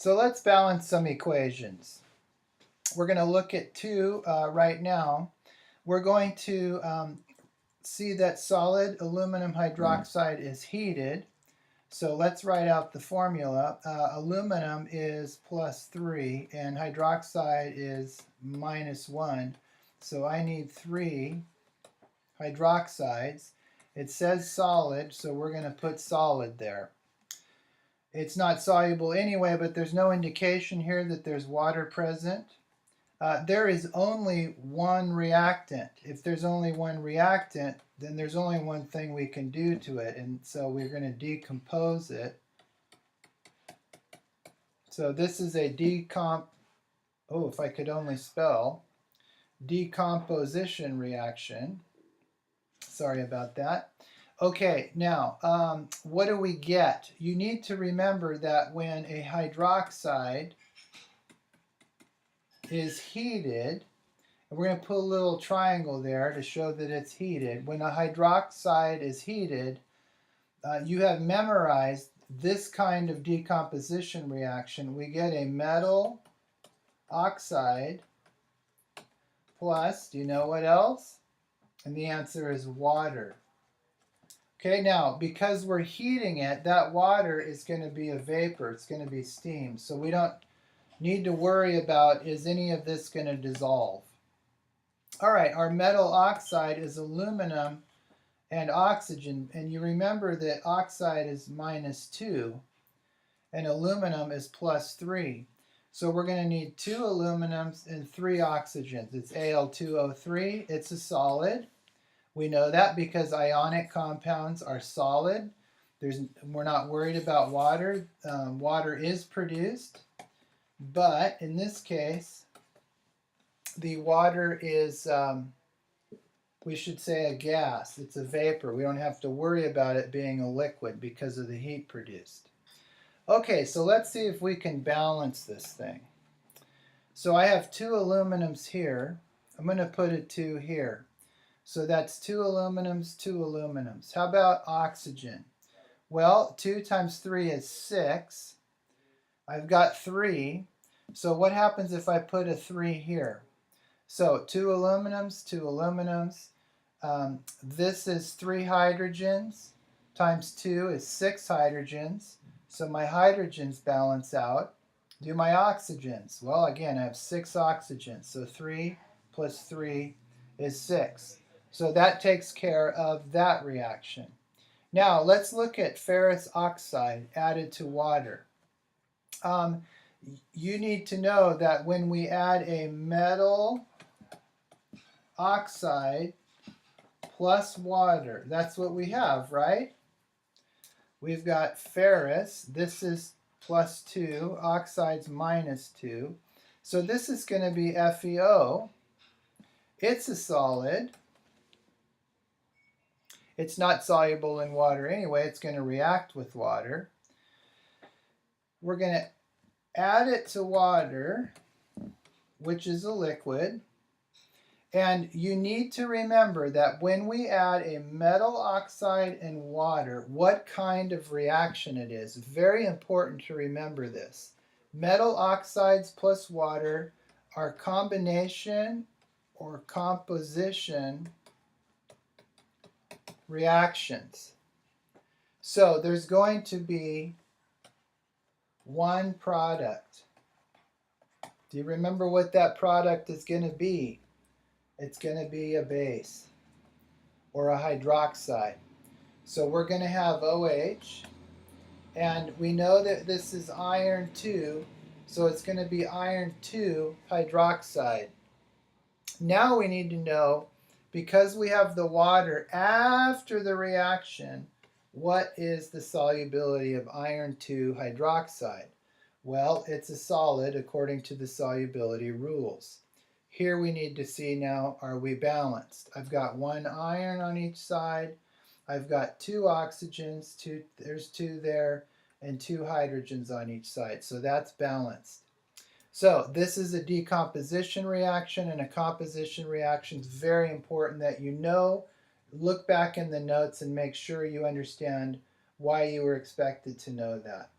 So let's balance some equations. We're going to look at two right now. We're going to see that solid aluminum hydroxide is heated. So let's write out the formula. Aluminum is +3 and hydroxide is -1. So I need 3 hydroxides. It says solid, so we're going to put solid there. It's not soluble anyway, but there's no indication here that there's water present. There is only one reactant. If there's only one reactant, then there's only one thing we can do to it, and so we're going to decompose it. So this is a if I could only spell, decomposition reaction. Sorry about that. Okay, now, what do we get? You need to remember that when a hydroxide is heated, and we're going to put a little triangle there to show that it's heated. When a hydroxide is heated, you have memorized this kind of decomposition reaction. We get a metal oxide plus, do you know what else? And the answer is water. Okay, now, because we're heating it, that water is going to be a vapor. It's going to be steam. So we don't need to worry about, is any of this going to dissolve? All right, our metal oxide is aluminum and oxygen. And you remember that oxide is -2 and aluminum is +3. So we're going to need 2 aluminums and 3 oxygens. It's Al2O3. It's a solid. We know that because ionic compounds are solid. We're not worried about water. Water is produced, but in this case, the water is, we should say, a gas. It's a vapor. We don't have to worry about it being a liquid because of the heat produced. Okay, so let's see if we can balance this thing. So I have 2 aluminums here. I'm going to put a 2 here. So that's 2 aluminums, 2 aluminums. How about oxygen? Well, 2 times 3 is 6. I've got 3. So what happens if I put a 3 here? So 2 aluminums, 2 aluminums. This is 3 hydrogens times 2 is 6 hydrogens. So my hydrogens balance out. Do my oxygens. Well, again, I have 6 oxygens. So 3 plus 3 is 6. So that takes care of that reaction. Now let's look at ferrous oxide added to water. You need to know that when we add a metal oxide plus water, that's what we have, right? We've got ferrous, this is +2, oxide's -2. So this is going to be FeO. It's a solid. It's not soluble in water anyway. It's going to react with water. We're going to add it to water, which is a liquid. And you need to remember that when we add a metal oxide and water, what kind of reaction it is. Very important to remember this. Metal oxides plus water are combination or composition reactions. So there's going to be one product. Do you remember what that product is going to be? It's going to be a base or a hydroxide. So we're going to have OH, and we know that this is iron 2, so it's going to be iron 2 hydroxide. Now we need to know, because we have the water after the reaction, what is the solubility of iron 2 hydroxide? Well, it's a solid according to the solubility rules. Here we need to see now, are we balanced? I've got 1 iron on each side. I've got 2 oxygens, there's 2 there, and 2 hydrogens on each side. So that's balanced. So this is a decomposition reaction, and a composition reaction is very important that you know. Look back in the notes and make sure you understand why you were expected to know that.